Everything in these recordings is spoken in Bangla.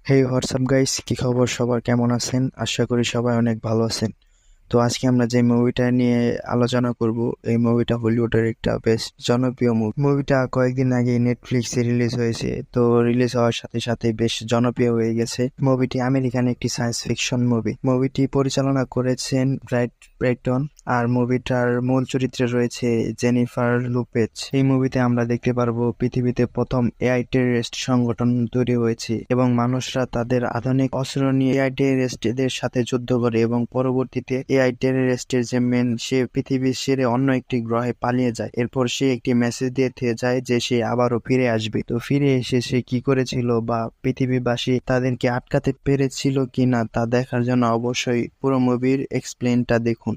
হেই হোয়াটসঅ্যাপ গাইস, কি খবর? সবার কেমন আছেন? আশা করি সবাই অনেক ভালো আছেন। তো আজকে আমরা যে মুভিটা নিয়ে আলোচনা করব, এই মুভিটা হলিউডের একটা বেশ জনপ্রিয় মুভি। মুভিটা কয়েকদিন আগে নেটফ্লিক্সে রিলিজ হয়েছে। তো রিলিজ হওয়ার সাথে সাথে বেশ জনপ্রিয় হয়ে গেছে। মুভিটি আমেরিকান একটি সায়েন্স ফিকশন মুভি। মুভিটি পরিচালনা করেছেন ব্রাইটন, আর মুভিটার মূল চরিত্রে রয়েছে জেনিফার লোপেজ। এই মুভিতে আমরা দেখতে পারবো পৃথিবীতে প্রথম এআই টেররিস্ট সংগঠন তৈরি হয়েছে এবং মানুষরা তাদের আধুনিক অস্ত্র নিয়ে এআই টেররিস্টদের সাথে যুদ্ধ করে এবং পরবর্তীতে এআই টেররিস্টের যে মেন, সে পৃথিবী ছেড়ে অন্য একটি গ্রহে পালিয়ে যায়। এরপর সে একটি মেসেজ দিয়ে থেকে যায় যে সে আবারও ফিরে আসবে। তো ফিরে এসে সে কি করেছিল বা পৃথিবীবাসী তাদেরকে আটকাতে পেরেছিল কিনা তা দেখার জন্য অবশ্যই পুরো মুভির এক্সপ্লেনটা দেখুন।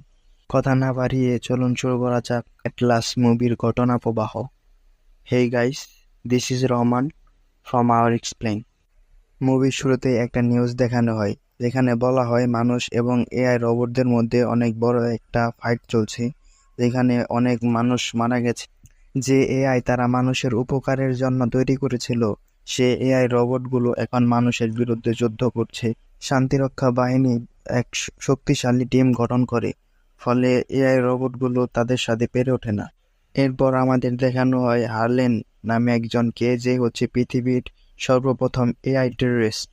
কথা না বাড়িয়ে চলুন শুরু করা যাক অ্যাটলাস মুভির ঘটনা প্রবাহ। Hey guys, this is Rahman from our explain. মুভির শুরুতে একটা নিউজ দেখানো হয়, যেখানে বলা হয় মানুষ এবং এআই রোবটদের মধ্যে অনেক বড় একটা ফাইট চলছে, যেখানে অনেক মানুষ মারা গেছে। যে এআই তারা মানুষের উপকারের জন্য তৈরি করেছিল, সে এআই রোবটগুলো এখন মানুষের বিরুদ্ধে যুদ্ধ করছে। শান্তিরক্ষা বাহিনী এক শক্তিশালী টিম গঠন করে, ফলে এআই রোবটগুলো তাদের সাথে পেরে ওঠে না। এরপর আমাদের দেখানো হয় হার্লেন নামে একজনকে, যে হচ্ছে পৃথিবীর সর্বপ্রথম এআই টেররিস্ট।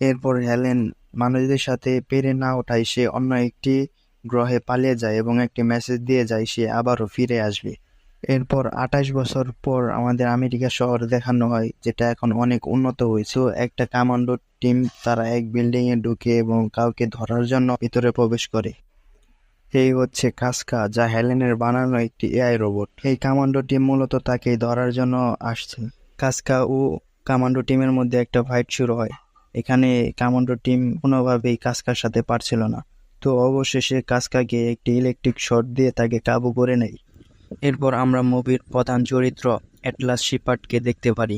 এরপর হেলেন মানুষদের সাথে পেরে না ওঠায় সে অন্য একটি গ্রহে পালিয়ে যায় এবং একটি মেসেজ দিয়ে যায় সে আবারও ফিরে আসবে। এরপর 28 বছর পর আমাদের আমেরিকা শহর দেখানো হয়, যেটা এখন অনেক উন্নত হয়েছে। তো একটা কমান্ডো টিম তারা এক বিল্ডিং এ ঢুকে এবং কাউকে ধরার জন্য ভিতরে প্রবেশ করে। এই হচ্ছে কাসকা, যা হেলেনের বানানো একটি এআই রোবট। এই কমান্ডো টিম মূলত তাকে ধরার জন্য আসছে। কাসকা ও কমান্ডো টিমের মধ্যে একটা ফাইট শুরু হয়। এখানে কমান্ডো টিম কোনোভাবেই কাসকার সাথে পারছিল না। তো অবশেষে কাসকাকে একটি ইলেকট্রিক শট দিয়ে তাকে কাবু করে নেয়। এরপর আমরা মুভির প্রধান চরিত্র অ্যাটলাস শিপার্ডকে দেখতে পারি।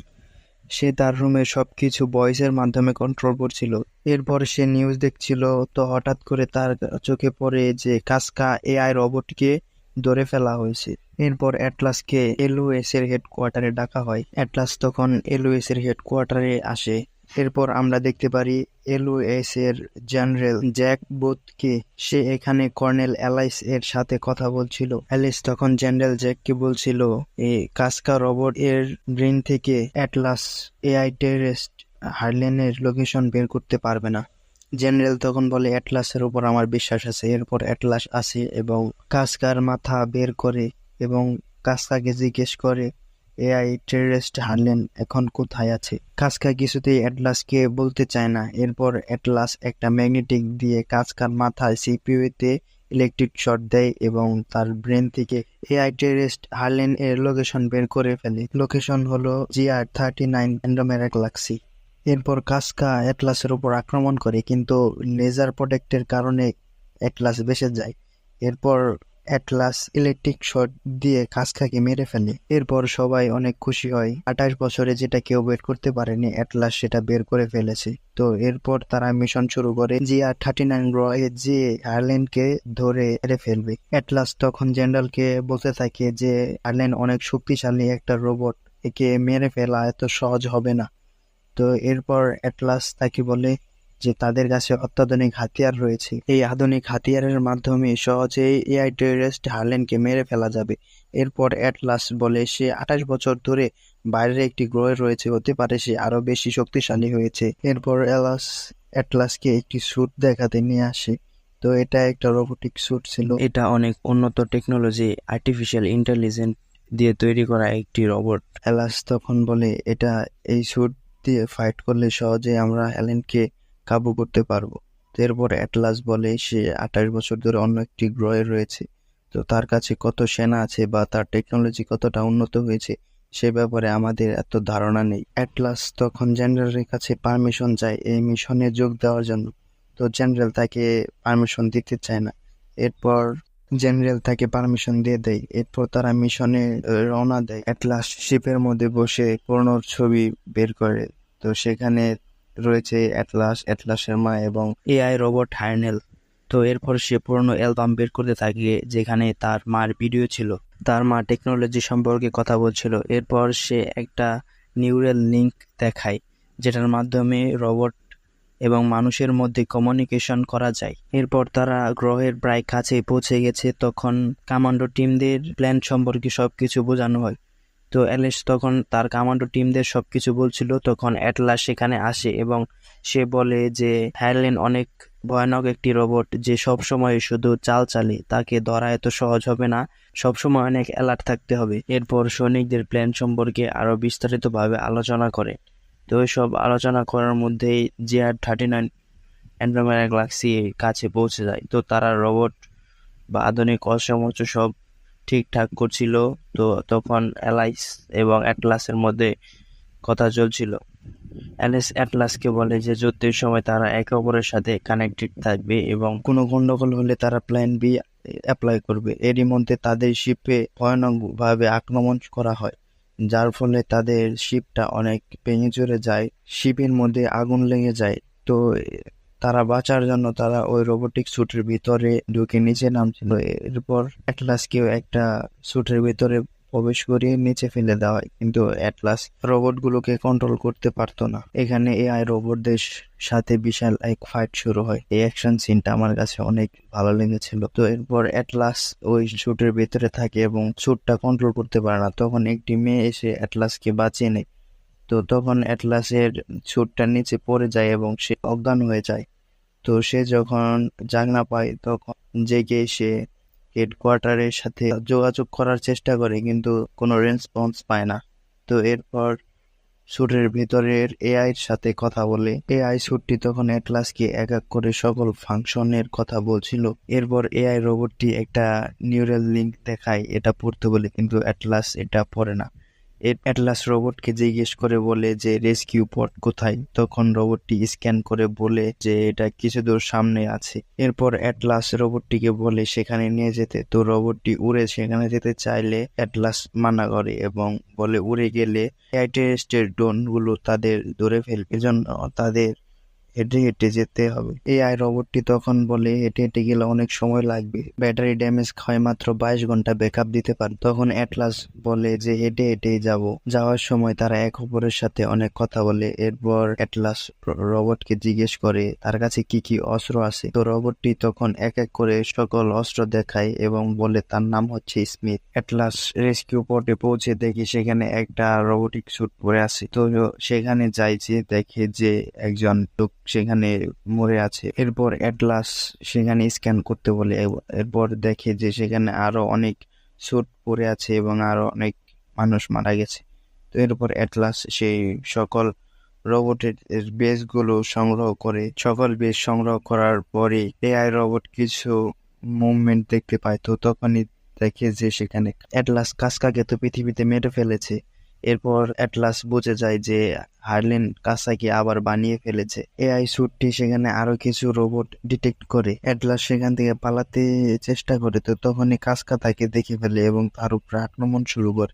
সে তার রুমে সবকিছু ভয়েসের মাধ্যমে কন্ট্রোল করছিল। এরপর সে নিউজ দেখছিল, তো হঠাৎ করে তার চোখে পড়ে যে কাসকা এআই রোবটকে ধরে ফেলা হয়েছে। এরপর অ্যাটলাসকে এলওএস এর হেডকোয়ার্টারে ডাকা হয়। অ্যাটলাস তখন এলওএস এর হেডকোয়ার্টারে আসে। এরপর আমরা দেখতে পারি এলওএস এর জেনারেল জ্যাক বোথকে। সে এখানে কর্নেল অ্যালাইস এর সাথে কথা বলছিল। অ্যালিস তখন জেনারেল জ্যাককে বলছিল এই কাসকা রোবট এর ব্রেন থেকে অ্যাটলাস এআই টেররিস্ট হার্লেনের লোকেশন বের করতে পারবে না। জেনারেল তখন বলে অ্যাটলাসের উপর আমার বিশ্বাস আছে। এরপর অ্যাটলাস আসে এবং কাসকার মাথা বের করে এবং কাসকাকে জিজ্ঞেস করে এআই টেররিস্ট হার্লেন এখন কোথায় আছে। কাসকা কিছুতেই অ্যাটলাসকে বলতে চায় না। এরপর অ্যাটলাস একটা ম্যাগনেটিক দিয়ে কাসকার মাথায় সিপিইউতে ইলেকট্রিক শট দেয় এবং তার ব্রেন থেকে এআই টেররিস্ট হার্লেন এর লোকেশন বের করে ফেলে। লোকেশন হলো GR39 অ্যান্ড্রোমেডা গ্যালাক্সি। এরপর কাসকা অ্যাটলাসের উপর আক্রমণ করে, কিন্তু লেজার প্রোটেক্টের কারণে অ্যাটলাস বেঁচে যায়। এরপর অ্যাটলাস ইলেকট্রিক শট দিয়ে কাসকাকে মেরে ফেলে। এরপর সবাই অনেক খুশি হয়। 28 বছরে যেটা কেউ বের করতে পারেনি, অ্যাটলাস সেটা বের করে ফেলেছে। তো এরপর তারা মিশন শুরু করে GR39 গ্রহে যে হার্লেনকে ধরে মেরে ফেলবে। অ্যাটলাস তখন জেনারেলকে বলতে থাকে যে হার্লেন অনেক শক্তিশালী একটা রোবট, একে মেরে ফেলা এত সহজ হবে না। তো এরপর অ্যাটলাস তাকে বলে যে তাদের কাছে অত্যাধুনিক হাতিয়ার রয়েছে, এই আধুনিক হাতিয়ারের মাধ্যমে সহজেই এআই টেররিস্ট হার্লেনকে মেরে ফেলা যাবে। এরপর অ্যাটলাস বলে সে 28 বছর ধরে বাইরের একটি গ্রহে রয়েছে, হতে পারে সে আরো বেশি শক্তিশালী হয়েছে। এরপর অ্যাটলাসকে একটি স্যুট দেখাতে নিয়ে আসে। তো এটা একটা রোবোটিক স্যুট ছিল। এটা অনেক উন্নত টেকনোলজি, আর্টিফিশিয়াল ইন্টেলিজেন্স দিয়ে তৈরি করা একটি রোবট। অ্যালাস তখন বলে এটা এই স্যুট দিয়ে ফাইট করলে সহজে আমরা অ্যালেনকে কাবু করতে পারবো। তো এরপর অ্যাটলাস বলে সে 28 বছর ধরে অন্য একটি গ্রহে রয়েছে, তো তার কাছে কত সেনা আছে বা তার টেকনোলজি কতটা উন্নত হয়েছে সে ব্যাপারে আমাদের এত ধারণা নেই। অ্যাটলাস তখন জেনারেলের কাছে পারমিশন চায় এই মিশনে যোগ দেওয়ার জন্য। তো জেনারেল তাকে পারমিশন দিতে চায় না। এরপর জেনারেল তাকে পারমিশন দিয়ে দেয়। এরপর তারা মিশনে রওনা দেয়। অ্যাটলাস শিপের মধ্যে বসে পুরনো ছবি বের করে। তো সেখানে রয়েছে অ্যাটলাসের মা এবং এআই রোবট হার্নেল। তো এরপর সে পুরনো অ্যালবাম বের করতে থাকে, যেখানে তার মার ভিডিও ছিল। তার মা টেকনোলজি সম্পর্কে কথা বলছিল। এরপর সে একটা নিউরাল লিঙ্ক দেখায়, যেটার মাধ্যমে রোবট এবং মানুষের মধ্যে কমিউনিকেশন করা যায়। এরপর তারা গ্রহের প্রায় কাছে পৌঁছে গেছে। তখন কমান্ডো টিমদের প্ল্যান সম্পর্কে সবকিছু বোঝানো হয়। তো অ্যালিস তখন তার কমান্ডো টিমদের সবকিছু বলছিল। তখন অ্যাটলাস সেখানে আসে এবং সে বলে যে হারলেন অনেক ভয়ানক একটি রোবট যে সব সময় শুধু চাল চালে, তাকে ধরা এত সহজ হবে না, সবসময় অনেক অ্যালার্ট থাকতে হবে। এরপর সৈনিকদের প্ল্যান সম্পর্কে আরো বিস্তারিতভাবে আলোচনা করে। তো সব আলোচনা করার মধ্যেই GR-39 অ্যান্ড্রোমেডা গ্যালাক্সির কাছে পৌঁছে যায়। তো তারা রোবট বা আধুনিক অস্ত্রশস্ত্র সব ঠিকঠাক করছিল। তো তখন অ্যালাইস এবং অ্যাটলাসের মধ্যে কথা চলছিল। অ্যালিস অ্যাটলাসকে বলে যে যুদ্ধের সময় তারা একে অপরের সাথে কানেক্টেড থাকবে এবং কোনো গন্ডগোল হলে তারা প্ল্যান বি অ্যাপ্লাই করবে। এরই মধ্যে তাদের শিপে ভয়ানকভাবে আক্রমণ করা হয়, যার ফলে তাদের শিপটা অনেক ভেঙে চড়ে যায়, শিপের মধ্যে আগুন লেগে যায়। তো তারা বাঁচার জন্য তারা ওই রোবোটিক স্যুটের ভিতরে ঢুকে নিচে নামছিল। এরপর অ্যাটলাসকেও একটা স্যুটের ভিতরে প্রবেশ করিয়ে নিচে ফেলে দেওয়া হয়, কিন্তু অ্যাটলাস রোবটগুলোকে কন্ট্রোল করতে পারতো না। এখানে এআই রোবটদের সাথে বিশাল এক ফাইট শুরু হয়। এই অ্যাকশন সিনটা আমার কাছে অনেক ভালো লেগেছিল। তো এরপর অ্যাটলাস ওই স্যুটের ভিতরে থাকে এবং স্যুটটা কন্ট্রোল করতে পারে না। তখন একটি মেয়ে এসে অ্যাটলাসকে বাঁচিয়ে নেয়। তো তখন অ্যাটলাসের স্যুটটা নিচে পড়ে যায় এবং সে অজ্ঞান হয়ে যায়। তো সে যখন জাগনা পায় তখন জেগে সে হেডকোয়ার্টারের সাথে যোগাযোগ করার চেষ্টা করে, কিন্তু কোনো রেসপন্স পায় না। তো এরপর স্যুটের ভিতরের এআই এর সাথে কথা বলে। এআই স্যুটটি তখন অ্যাটলাসকে এক এক করে সকল ফাংশনের কথা বলছিল। এরপর এআই রোবটটি একটা নিউরাল লিঙ্ক দেখায় এটা পড়তে বলে, কিন্তু অ্যাটলাস এটা পড়ে না। অ্যাটলাস রোবটকে জিজ্ঞেস করে বলে যে রেস্কিউ পড কোথায়। তখন রোবটটি স্ক্যান করে বলে যে এটা কিছু দূর সামনে আছে। এরপর অ্যাটলাস রোবটটিকে বলে সেখানে নিয়ে যেতে। তো রোবটটি উড়ে সেখানে যেতে চাইলে অ্যাটলাস মানা করে এবং বলে উড়ে গেলে এআই টেস্টের ড্রোন গুলো তাদের ধরে ফেলবে, এজন্য তাদের হেঁটে হেঁটে যেতে হবে। এআই রোবটটি তখন বলে হেঁটে হেঁটে গেলে অনেক সময় লাগবে, ব্যাটারি ড্যামেজ হয়, মাত্র 22 ঘন্টা ব্যাকআপ দিতে পারে। তখন অ্যাটলাস বলে যে হেঁটে হেঁটেই যাব। যাওয়ার সময় তারা এক অপরের সাথে অনেক কথা বলে। এরপর অ্যাটলাস রোবটকে জিজ্ঞেস করে তার কাছে কি কি অস্ত্র আছে। তো রোবটটি তখন এক এক করে সকল অস্ত্র দেখায় এবং বলে তার নাম হচ্ছে স্মিথ। অ্যাটলাস রেস্কিউ পডে পৌঁছে দেখি সেখানে একটা রোবোটিক স্যুট পরে আছে। তো সেখানে যাই, যে দেখে যে একজন লোক সেখানে মরে আছে। এরপর অ্যাটলাস সেখানে স্ক্যান করতে বলে। এরপর দেখে যে সেখানে আরো অনেক স্যুট পরে আছে এবং আরো অনেক মানুষ মারা গেছে। তো এরপর অ্যাটলাস সেই সকল রোবটের বেসগুলো সংগ্রহ করে। সকল বেস সংগ্রহ করার পরে এআই রোবট কিছু মুভমেন্ট দেখতে পায়। তো তখনই দেখে যে সেখানে অ্যাটলাস কাসকাকে তো পৃথিবীতে মেরে ফেলেছে। এরপর অ্যাটলাস বুঝে যায় যে হার্লেন কাসাকে আবার বানিয়ে ফেলেছে। এআই স্যুটটি সেখানে আরো কিছু রোবট ডিটেক্ট করে। অ্যাটলাস সেখান থেকে পালাতে চেষ্টা করে। তো তখনই কাসকা তাকে দেখে ফেলে এবং তার উপরে আক্রমণ শুরু করে।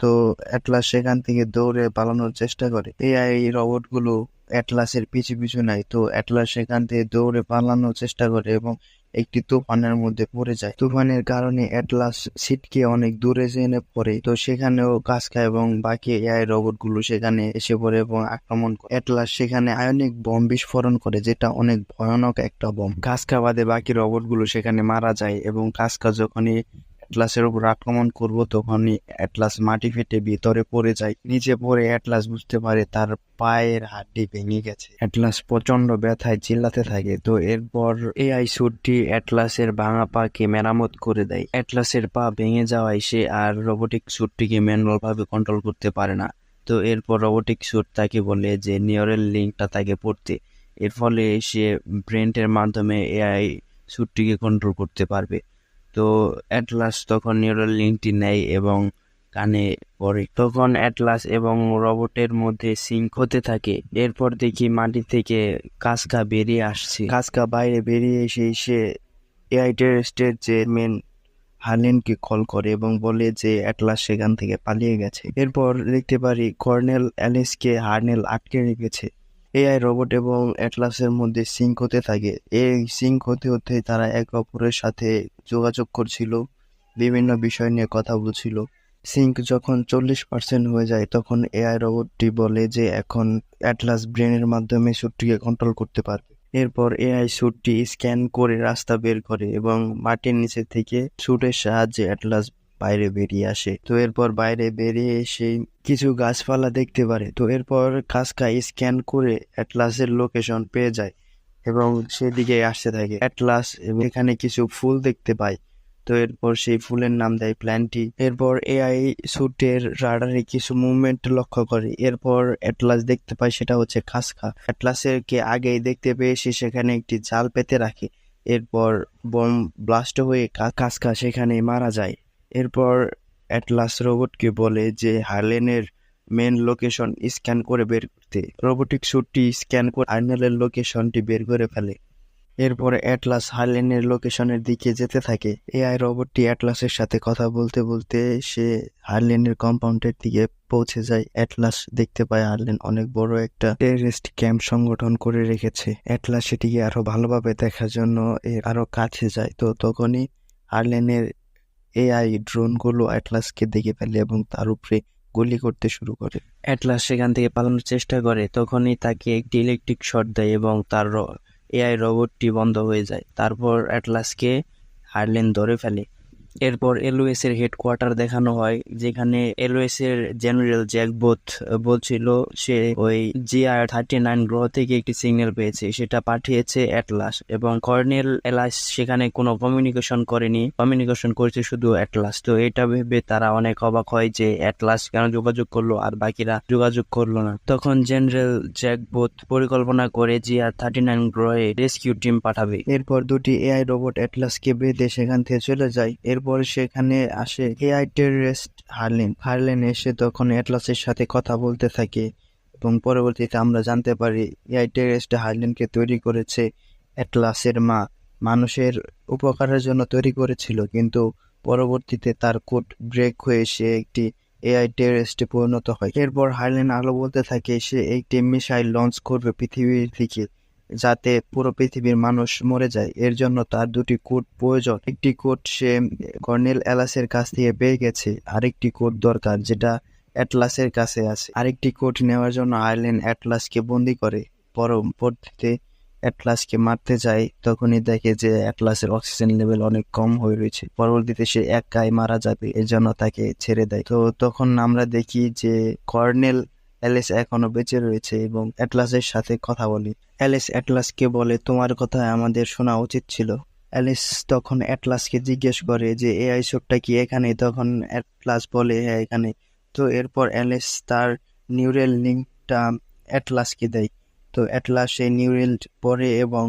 তো অ্যাটলাস সেখান থেকে দৌড়ে পালানোর চেষ্টা করে। এআই রোবট গুলো অ্যাটলাসের পিছু পিছু নাই। তো অ্যাটলাস সেখান থেকে দৌড়ে পালানোর চেষ্টা করে এবং একটি তুফানের মধ্যে পড়ে যায়। তুফানের কারণে অ্যাটলাস ছিটকে অনেক দূরে জেনে পড়ে। তো সেখানেও কাসকা এবং বাকি এআই রোবট গুলো সেখানে এসে পড়ে এবং আক্রমণ করে। অ্যাটলাস সেখানে আয়নিক বম বিস্ফোরণ করে, যেটা অনেক ভয়ানক একটা বম। কাসকা বাদে বাকি রোবট গুলো সেখানে মারা যায় এবং কাসকা যখনই অ্যাটলাসের উপর আক্রমণ করব তখনই অ্যাটলাস মাটি ফেটে ভিতরে পড়ে যায়। নিচে পড়ে অ্যাটলাস বুঝতে পারে তার পায়ের হাড্ডি ভেঙে গেছে। অ্যাটলাস প্রচন্ড ব্যথায় চিল্লাতে থাকে। তো এরপর এআই স্যুটটি অ্যাটলাসের ভাঙা পাকে মেরামত করে দেয়। অ্যাটলাসের পা ভেঙে যাওয়ায় সে আর রোবোটিক স্যুটটিকে ম্যানুয়াল ভাবে কন্ট্রোল করতে পারে না। তো এরপর রোবোটিক স্যুট তাকে বলে যে নিউরাল লিঙ্কটা তাকে পড়তে, এর ফলে সে ব্রেনের মাধ্যমে এআই স্যুটটিকে কন্ট্রোল করতে পারবে। তো অ্যাটলাস তখন নিউরাল লিঙ্কটি নেয় এবং কানে পড়ে। তখন অ্যাটলাস এবং রোবটের মধ্যে সিঙ্ক হতে থাকে। এরপর দেখি মাটি থেকে কাসকা বেরিয়ে আসছে। কাসকা বাইরে বেরিয়ে এসে সে এআই টেস্টের চেয়ারম্যান হার্লেনকে কল করে এবং বলে যে অ্যাটলাস সেখান থেকে পালিয়ে গেছে। এরপর দেখতে পারি কর্নেল অ্যালিসকে হার্নেল আটকে রেখেছে। এআই রোবট এবং অ্যাটলাসের মধ্যে সিঙ্ক হতে থাকে। এই সিঙ্ক হতে হতে তারা এক অপরের সাথে যোগাযোগ করছিল, বিভিন্ন বিষয় নিয়ে কথা বলছিল। সিঙ্ক যখন 40% হয়ে যায় তখন এআই রোবটটি বলে যে এখন অ্যাটলাস ব্রেনের মাধ্যমে স্যুটটিকে কন্ট্রোল করতে পারবে। এরপর এআই স্যুটটি স্ক্যান করে রাস্তা বের করে এবং মাটির নিচে থেকে স্যুটের সাহায্যে অ্যাটলাস বাইরে বেরিয়ে আসে। তো এরপর বাইরে বেরিয়ে এসে কিছু গাছপালা দেখতে পারে। তো এরপর কাসকা স্ক্যান করে অ্যাটলাসের লোকেশন পেয়ে যায় এবং সেদিকে আসতে থাকে অ্যাটলাস এবং এখানে কিছু ফুল দেখতে পায়। তো এরপর সেই ফুলের নাম দেয় প্ল্যান্টি। এরপর এআই স্যুটের রাডারে কিছু মুভমেন্ট লক্ষ্য করে। এরপর অ্যাটলাস দেখতে পায় সেটা হচ্ছে কাসকা। অ্যাটলাসের কে আগেই দেখতে পেয়ে সে সেখানে একটি জাল পেতে রাখে। এরপর বম ব্লাস্ট হয়ে কাসকা সেখানে মারা যায়। এরপর অ্যাটলাস রোবটকে বলে যে হার্লেনের মেন লোকেশন স্ক্যান করে বের করতে। রোবোটিক স্যুটটি স্ক্যান করে হার্লেনের লোকেশনটি বের করে ফেলে। এরপরে অ্যাটলাস হার্লেনের লোকেশনের দিকে যেতে থাকে। এআই রোবটটি অ্যাটলাসের সাথে কথা বলতে বলতে সে হার্লেনের কম্পাউন্ডের দিকে পৌঁছে যায়। অ্যাটলাস দেখতে পায় হার্লেন অনেক বড় একটা টেররিস্ট ক্যাম্প সংগঠন করে রেখেছে। অ্যাটলাস সেটিকে আরো ভালোভাবে দেখার জন্য আরো কাছে যায়। তো তখনই হার্লেনের এআই ড্রোনগুলো অ্যাটলাসকে দেখে ফেলে এবং তার উপরে গুলি করতে শুরু করে। অ্যাটলাস সেখান থেকে পালানোর চেষ্টা করে, তখনই তাকে একটি ইলেকট্রিক শট দেয় এবং তার এআই রোবটটি বন্ধ হয়ে যায়। তারপর অ্যাটলাসকে হার্লেন ধরে ফেলে। এরপর এলওএস এর হেডকোয়ার্টার দেখানো হয়, যেখানে এলওএস এর জেনারেল জ্যাক বোথ বলছিল সে ওই GR-39 গ্রহ থেকে একটি সিগন্যাল পেয়েছে, সেটা পাঠিয়েছে অ্যাটলাস এবং কর্নেল এলাস সেখানে কোনো কমিউনিকেশন করেনি, কমিউনিকেশন করেছে শুধু অ্যাটলাস। তো এটা ভেবে তারা অনেক অবাক হয় যে অ্যাটলাস কেন যোগাযোগ করলো আর বাকিরা যোগাযোগ করলো না। তখন জেনারেল জ্যাক বোথ পরিকল্পনা করে GR-39 গ্রহে রেস্কিউ টিম পাঠাবে। এরপর দুটি এআই রোবট অ্যাটলাসকে বেঁধে সেখান থেকে চলে যায়। এরপর সেখানে আসে এআই টেররিস্ট হার্লেন এসে তখন অ্যাটলাসের সাথে কথা বলতে থাকে এবং পরবর্তীতে আমরা জানতে পারি এআই টেররিস্ট হার্লেনকে তৈরি করেছে অ্যাটলাসের মা। মানুষের উপকারের জন্য তৈরি করেছিল, কিন্তু পরবর্তীতে তার কোড ব্রেক হয়ে সে একটি এআই টেররিস্টে পরিণত হয়। এরপর হার্লেন আরো বলতে থাকে সে একটি মিসাইল লঞ্চ করবে পৃথিবীর দিকে, যাতে পুরো পৃথিবীর মানুষ মরে যায়। এর জন্য তার দুটি কোড প্রয়োজন। একটি কোড সে কর্নেল এলাসের কাছ থেকে পেয়ে গেছে, আরেকটি কোড দরকার যেটা অ্যাটলাসের কাছে আছে। আরেকটি কোড নেওয়ার জন্য আয়ারল্যান্ড অ্যাটলাসকে বন্দি করে। পরবর্তীতে অ্যাটলাসকে মারতে যায়, তখনই দেখে যে অ্যাটলাসের অক্সিজেন লেভেল অনেক কম হয়ে রয়েছে। পরবর্তীতে সে একাই মারা যাবে, এর জন্য তাকে ছেড়ে দেয়। তো তখন আমরা দেখি যে কর্নেল অ্যালিস এখনো বেঁচে রয়েছে এবং অ্যাটলাসের সাথে কথা বলে। অ্যালিস অ্যাটলাসকে বলে তোমার কথা আমাদের শোনা উচিত ছিল। অ্যালিস তখন অ্যাটলাসকে জিজ্ঞেস করে যে এআই শোটটা কি এখানে? তখন অ্যাটলাস বলে হ্যাঁ এখানে। তো এরপর অ্যালিস তার নিউরাল লিঙ্কটা অ্যাটলাসকে দেয়। তো অ্যাটলাস সেই নিউরাল পড়ে এবং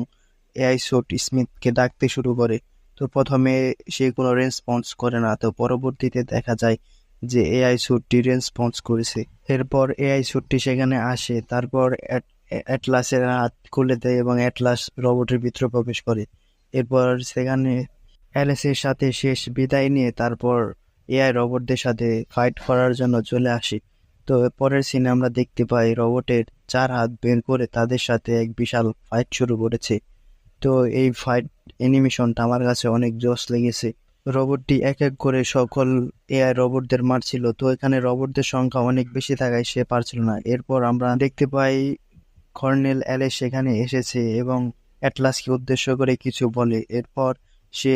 এআই শোট স্মিথকে ডাকতে শুরু করে। তো প্রথমে সে কোনো রেসপন্স করে না, তো পরবর্তীতে দেখা যায় যে এআই স্যুটটি রেসপন্স করেছে। এরপর এআই স্যুটটি সেখানে আসে, তারপর অ্যাটলাসের হাত খুলে দেয় এবং অ্যাটলাস রোবটের ভিতরে প্রবেশ করে। এরপর সেখানে অ্যালিসের সাথে শেষ বিদায় নিয়ে তারপর এআই রোবটদের সাথে ফাইট করার জন্য চলে আসে। তো পরের সিনে আমরা দেখতে পাই রোবটের 4 হাত বের করে তাদের সাথে এক বিশাল ফাইট শুরু করেছে। তো এই ফাইট অ্যানিমেশনটা আমার কাছে অনেক জোশ লেগেছে। রোবটটি এক এক করে সকল এআই রোবটদের মারছিল। তো এখানে রোবটদের সংখ্যা অনেক বেশি থাকায় সে পারছিল না। এরপর আমরা দেখতে পাই কর্নেল অ্যালিস সেখানে এসেছে এবং অ্যাটলাসকে উদ্দেশ্য করে কিছু বলে। এরপর সে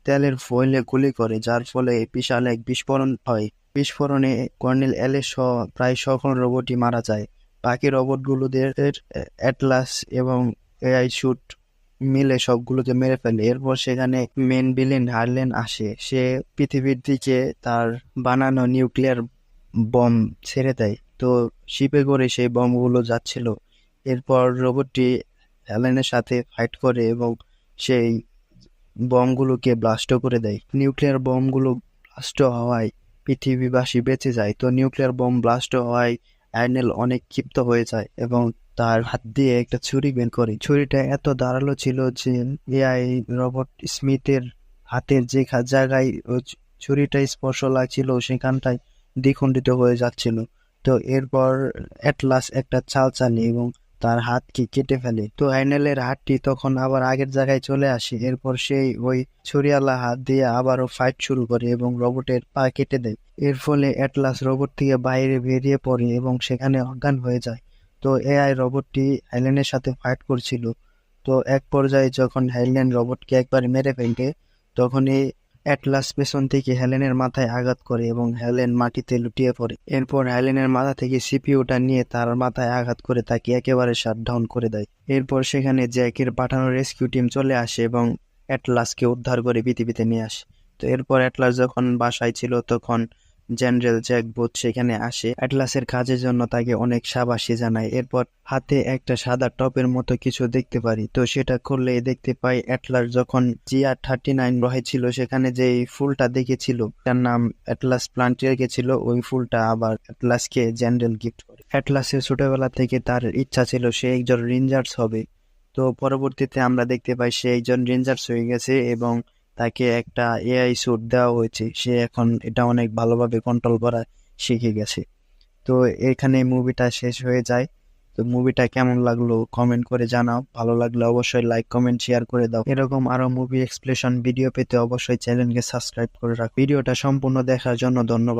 তেলের ফয়েলে গুলি করে, যার ফলে বিশাল এক বিস্ফোরণ হয়। বিস্ফোরণে কর্নেল অ্যালিস সহ প্রায় সকল রোবটই মারা যায়। বাকি রোবটগুলোদের অ্যাটলাস এবং এআই শুট মিলে সবগুলোকে মেরে ফেলে। এরপর সেখানে মেন ভিলেন হার্লেন আসে। সে পৃথিবীর দিকে তার বানানো নিউক্লিয়ার বম ছেড়ে দেয়। তো শিপে করে সেই বমগুলো যাচ্ছিল। এরপর রোবটটি অ্যালেনের সাথে ফাইট করে এবং সেই বমগুলোকে ব্লাস্ট করে দেয়। নিউক্লিয়ার বমগুলো ব্লাস্ট হওয়ায় পৃথিবীবাসী বেঁচে যায়। তো নিউক্লিয়ার বম ব্লাস্ট হওয়ায় আর্নেল অনেক ক্ষিপ্ত হয়ে যায় এবং তার হাত দিয়ে একটা ছুরি বের করে। ছুরিটা এত ধারালো ছিল যে এআই রোবট স্মিথের হাতের যে জায়গায় ছুরিটা স্পর্শ লাগছিল সেখানটায় দ্বিখণ্ডিত হয়ে যাচ্ছিল। তো এরপর অ্যাটলাস একটা চাল চালে এবং তার হাতকে কেটে ফেলে। তো হ্যান্ডেলের হাতটি তখন আবার আগের জায়গায় চলে আসে। এরপর সেই ওই ছুরিওয়ালা হাত দিয়ে আবারও ফাইট শুরু করে এবং রোবটের পা কেটে দেয়। এর ফলে অ্যাটলাস রোবট থেকে বাইরে বেরিয়ে পড়ে এবং সেখানে অজ্ঞান হয়ে যায়। তো এআই রোবটটি হেলেনের সাথে ফাইট করছিল। তো এক পর্যায়ে যখন হেলেন রোবটকে একবার মেরে ফেলে, তখনই অ্যাটলাস পেছন থেকে হেলেনের মাথায় আঘাত করে এবং হেলেন মাটিতে লুটিয়ে পড়ে। এরপর হেলেনের মাথা থেকে সিপিইউটা নিয়ে তার মাথায় আঘাত করে তাকে একেবারে শাটডাউন করে দেয়। এরপর সেখানে জ্যাকের পাঠানো রেস্কিউ টিম চলে আসে এবং অ্যাটলাসকে উদ্ধার করে পৃথিবীতে নিয়ে আসে। তো এরপর অ্যাটলাস যখন বাসায় ছিল তখন জেনারেল জ্যাক বুথ সেখানে আসে অ্যাটলাসের কাজের জন্য, তাকে অনেক সাবাসী জানায়। এরপর হাতে একটা সাদা টপের মতো কিছু দেখতে পারি। তো সেটা করলে দেখতে পাই অ্যাটলাস যখন GR-39 গ্রহে ছিল সেখানে যে ফুলটা দেখেছিল তার নাম অ্যাটলাস প্লান্ট রেখেছিল, ওই ফুলটা আবার অ্যাটলাসকে জেনারেল গিফট করে। অ্যাটলাসের ছোটবেলা থেকে তার ইচ্ছা ছিল সে একজন রেঞ্জার্স হবে। তো পরবর্তীতে আমরা দেখতে পাই সে একজন রেঞ্জার্স হয়ে গেছে এবং তাকে একটা এআই স্যুট দেওয়া হয়েছে। সে এখন এটা অনেক ভালোভাবে কন্ট্রোল করা শিখে গেছে। তো এখানে মুভিটা শেষ হয়ে যায়। তো মুভিটা কেমন লাগলো কমেন্ট করে জানাও। ভালো লাগলে অবশ্যই লাইক কমেন্ট শেয়ার করে দাও। এরকম আরো মুভি এক্সপ্লেনেশন ভিডিও পেতে অবশ্যই চ্যানেলকে সাবস্ক্রাইব করে রাখো। ভিডিওটা সম্পূর্ণ দেখার জন্য ধন্যবাদ।